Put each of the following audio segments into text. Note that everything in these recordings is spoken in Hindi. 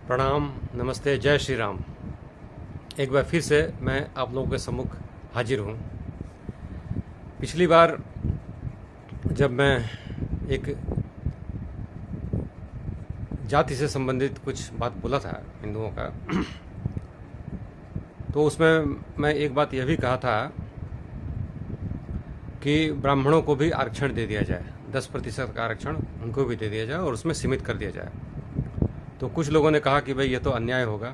प्रणाम, नमस्ते, जय श्री राम। एक बार फिर से मैं आप लोगों के सम्मुख हाजिर हूँ। पिछली बार जब मैं एक जाति से संबंधित कुछ बात बोला था हिंदुओं का, तो उसमें मैं एक बात यह भी कहा था कि ब्राह्मणों को भी आरक्षण दे दिया जाए, 10% का आरक्षण उनको भी दे दिया जाए और उसमें सीमित कर दिया जाए। तो कुछ लोगों ने कहा कि भाई ये तो अन्याय होगा,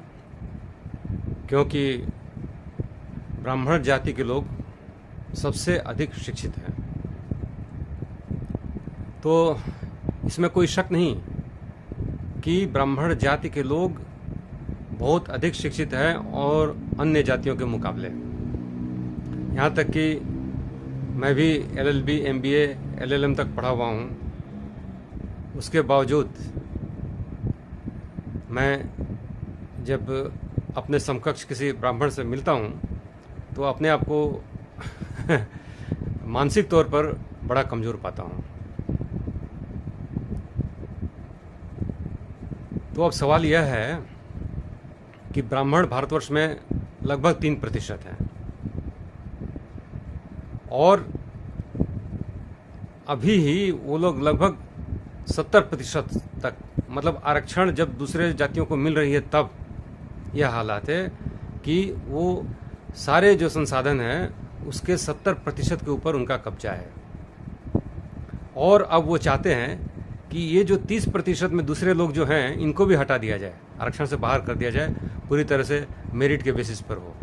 क्योंकि ब्राह्मण जाति के लोग सबसे अधिक शिक्षित हैं। तो इसमें कोई शक नहीं कि ब्राह्मण जाति के लोग बहुत अधिक शिक्षित हैं और अन्य जातियों के मुकाबले। यहाँ तक कि मैं भी LLB, MBA, LLM तक पढ़ा हुआ हूँ। उसके बावजूद मैं जब अपने समकक्ष किसी ब्राह्मण से मिलता हूँ तो अपने आप को मानसिक तौर पर बड़ा कमज़ोर पाता हूँ। तो अब सवाल यह है कि ब्राह्मण भारतवर्ष में लगभग 3% हैं और अभी ही वो लोग लगभग 70% तक, मतलब आरक्षण जब दूसरे जातियों को मिल रही है तब यह हालात है कि वो सारे जो संसाधन हैं उसके 70% के ऊपर उनका कब्जा है। और अब वो चाहते हैं कि ये जो 30% में दूसरे लोग जो हैं इनको भी हटा दिया जाए, आरक्षण से बाहर कर दिया जाए, पूरी तरह से मेरिट के बेसिस पर हो।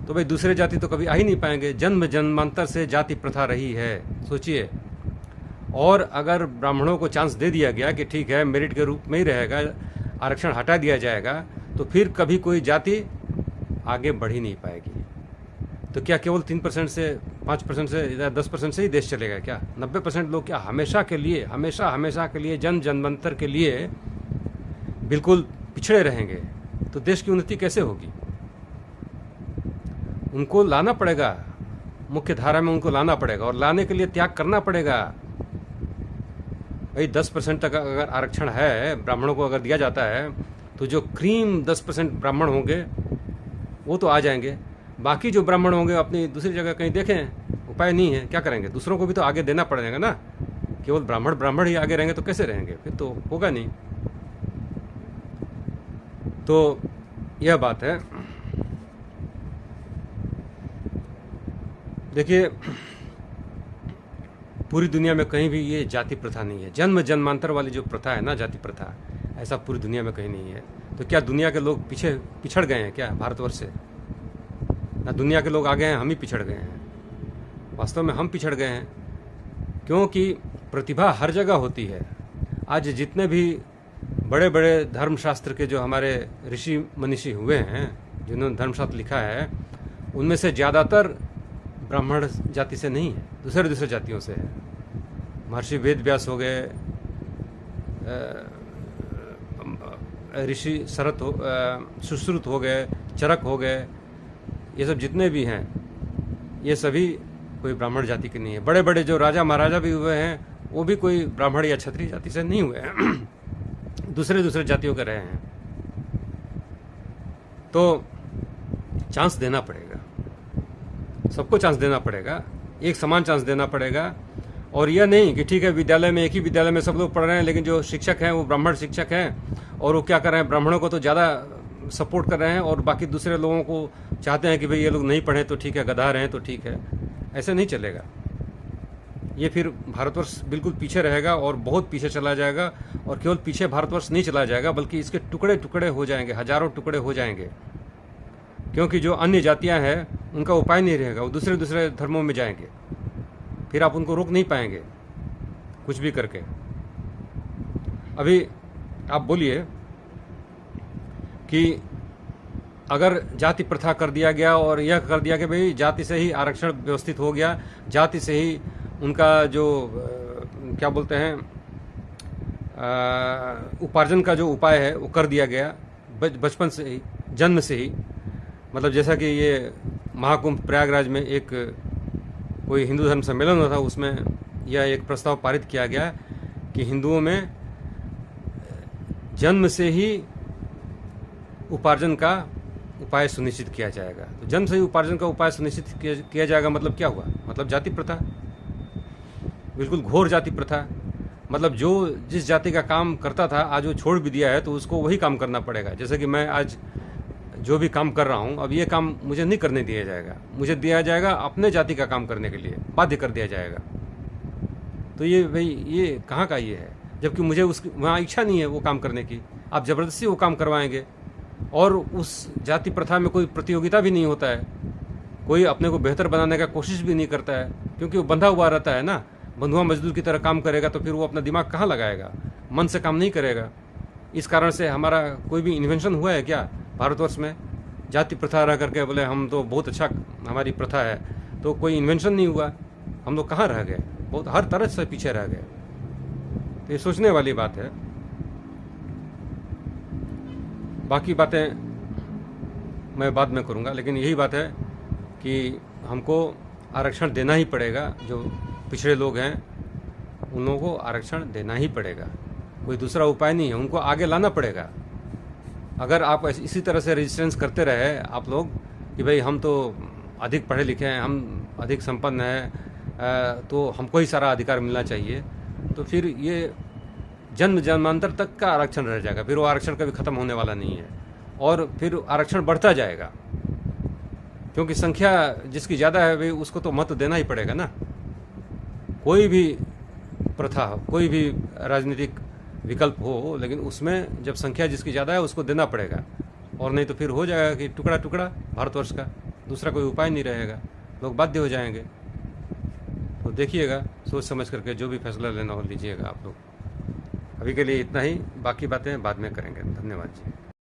तो भाई दूसरे जाति तो कभी आ ही नहीं पाएंगे। जन्म जन्मांतर से जाति प्रथा रही है, सोचिए। और अगर ब्राह्मणों को चांस दे दिया गया कि ठीक है मेरिट के रूप में ही रहेगा, आरक्षण हटा दिया जाएगा, तो फिर कभी कोई जाति आगे बढ़ ही नहीं पाएगी। तो क्या केवल 3% से 5% से या 10% से ही देश चलेगा क्या? 90% लोग क्या हमेशा के लिए, हमेशा के लिए, जन्म जन्मांतर के लिए बिल्कुल पिछड़े रहेंगे? तो देश की उन्नति कैसे होगी? उनको लाना पड़ेगा, मुख्य धारा में उनको लाना पड़ेगा और लाने के लिए त्याग करना पड़ेगा। भाई 10% तक अगर आरक्षण है, ब्राह्मणों को अगर दिया जाता है, तो जो क्रीम 10% ब्राह्मण होंगे वो तो आ जाएंगे। बाकी जो ब्राह्मण होंगे अपनी दूसरी जगह कहीं देखें, उपाय नहीं है, क्या करेंगे? दूसरों को भी तो आगे देना पड़ेगा ना। केवल ब्राह्मण ही आगे रहेंगे तो कैसे रहेंगे? फिर तो होगा नहीं। तो यह बात है। देखिए, पूरी दुनिया में कहीं भी ये जाति प्रथा नहीं है। जन्म जन्मांतर वाली जो प्रथा है ना, जाति प्रथा, ऐसा पूरी दुनिया में कहीं नहीं है। तो क्या दुनिया के लोग पिछड़ गए हैं क्या भारतवर्ष से? ना दुनिया के लोग आगे हैं, हम ही पिछड़ गए हैं। वास्तव में हम पिछड़ गए हैं, क्योंकि प्रतिभा हर जगह होती है। आज जितने भी बड़े बड़े धर्मशास्त्र के जो हमारे ऋषि मनीषी हुए हैं, जिन्होंने धर्मशास्त्र लिखा है, उनमें से ज़्यादातर ब्राह्मण जाति से नहीं है, दूसरे जातियों से है। महर्षि वेद व्यास हो गए, ऋषि सुश्रुत हो गए, चरक हो गए, ये सब जितने भी हैं ये सभी कोई ब्राह्मण जाति के नहीं है। बड़े बड़े जो राजा महाराजा भी हुए हैं वो भी कोई ब्राह्मण या क्षत्रिय जाति से नहीं हुए हैं, दूसरे जातियों के रहे हैं। तो चांस देना पड़ेगा, सबको चांस देना पड़ेगा, एक समान चांस देना पड़ेगा। और यह नहीं कि ठीक है विद्यालय में, एक ही विद्यालय में सब लोग पढ़ रहे हैं, लेकिन जो शिक्षक हैं वो ब्राह्मण शिक्षक हैं और वो क्या कर रहे हैं, ब्राह्मणों को तो ज़्यादा सपोर्ट कर रहे हैं और बाकी दूसरे लोगों को चाहते हैं कि भाई ये लोग नहीं पढ़ें तो ठीक है, गधा रहें तो ठीक है। ऐसे नहीं चलेगा। ये फिर भारतवर्ष बिल्कुल पीछे रहेगा और बहुत पीछे चला जाएगा। और केवल पीछे भारतवर्ष नहीं चला जाएगा, बल्कि इसके टुकड़े टुकड़े हो जाएंगे, हजारों टुकड़े हो जाएंगे। क्योंकि जो अन्य जातियां हैं उनका उपाय नहीं रहेगा, वो दूसरे धर्मों में जाएंगे, फिर आप उनको रोक नहीं पाएंगे कुछ भी करके। अभी आप बोलिए कि अगर जाति प्रथा कर दिया गया और यह कर दिया कि भाई जाति से ही आरक्षण व्यवस्थित हो गया, जाति से ही उनका जो क्या बोलते हैं उपार्जन का जो उपाय है वो कर दिया गया बचपन से ही, जन्म से ही। मतलब जैसा कि ये महाकुंभ प्रयागराज में एक कोई हिंदू धर्म सम्मेलन हुआ था, उसमें यह एक प्रस्ताव पारित किया गया कि हिंदुओं में जन्म से ही उपार्जन का उपाय सुनिश्चित किया जाएगा। तो जन्म से ही उपार्जन का उपाय सुनिश्चित किया जाएगा मतलब क्या हुआ? मतलब जाति प्रथा, बिल्कुल घोर जाति प्रथा। मतलब जो जिस जाति का काम करता था आज वो छोड़ भी दिया है तो उसको वही काम करना पड़ेगा। जैसे कि मैं आज जो भी काम कर रहा हूँ, अब ये काम मुझे नहीं करने दिया जाएगा, मुझे दिया जाएगा अपने जाति का काम करने के लिए, बाध्य कर दिया जाएगा। तो ये भाई ये कहाँ का ये है? जबकि मुझे उसकी वहाँ इच्छा नहीं है वो काम करने की, आप ज़बरदस्ती वो काम करवाएंगे। और उस जाति प्रथा में कोई प्रतियोगिता भी नहीं होता है, कोई अपने को बेहतर बनाने का कोशिश भी नहीं करता है, क्योंकि वो बंधा हुआ रहता है ना। बंधुआ मजदूर की तरह काम करेगा तो फिर वो अपना दिमाग कहाँ लगाएगा, मन से काम नहीं करेगा। इस कारण से हमारा कोई भी इन्वेंशन हुआ है क्या भारतवर्ष में? जाति प्रथा रह करके बोले हम तो बहुत अच्छा हमारी प्रथा है, तो कोई इन्वेंशन नहीं हुआ। हम लोग कहाँ रह गए? बहुत हर तरह से पीछे रह गए। तो ये सोचने वाली बात है। बाकी बातें मैं बाद में करूँगा, लेकिन यही बात है कि हमको आरक्षण देना ही पड़ेगा। जो पिछड़े लोग हैं उन लोगों को आरक्षण देना ही पड़ेगा, कोई दूसरा उपाय नहीं है, उनको आगे लाना पड़ेगा। अगर आप इसी तरह से रेजिस्टेंस करते रहे आप लोग कि भाई हम तो अधिक पढ़े लिखे हैं, हम अधिक संपन्न हैं, तो हमको ही सारा अधिकार मिलना चाहिए, तो फिर ये जन्म जन्मांतर तक का आरक्षण रह जाएगा। फिर वो आरक्षण कभी ख़त्म होने वाला नहीं है और फिर आरक्षण बढ़ता जाएगा, क्योंकि संख्या जिसकी ज़्यादा है भाई उसको तो महत्व देना ही पड़ेगा ना। कोई भी प्रथा हो, कोई भी राजनीतिक विकल्प हो, लेकिन उसमें जब संख्या जिसकी ज़्यादा है उसको देना पड़ेगा, और नहीं तो फिर हो जाएगा कि टुकड़ा टुकड़ा भारतवर्ष का, दूसरा कोई उपाय नहीं रहेगा, लोग बाध्य हो जाएंगे। तो देखिएगा, सोच समझ करके जो भी फैसला लेना हो लीजिएगा आप लोग। अभी के लिए इतना ही, बाकी बातें बाद में करेंगे। धन्यवाद जी।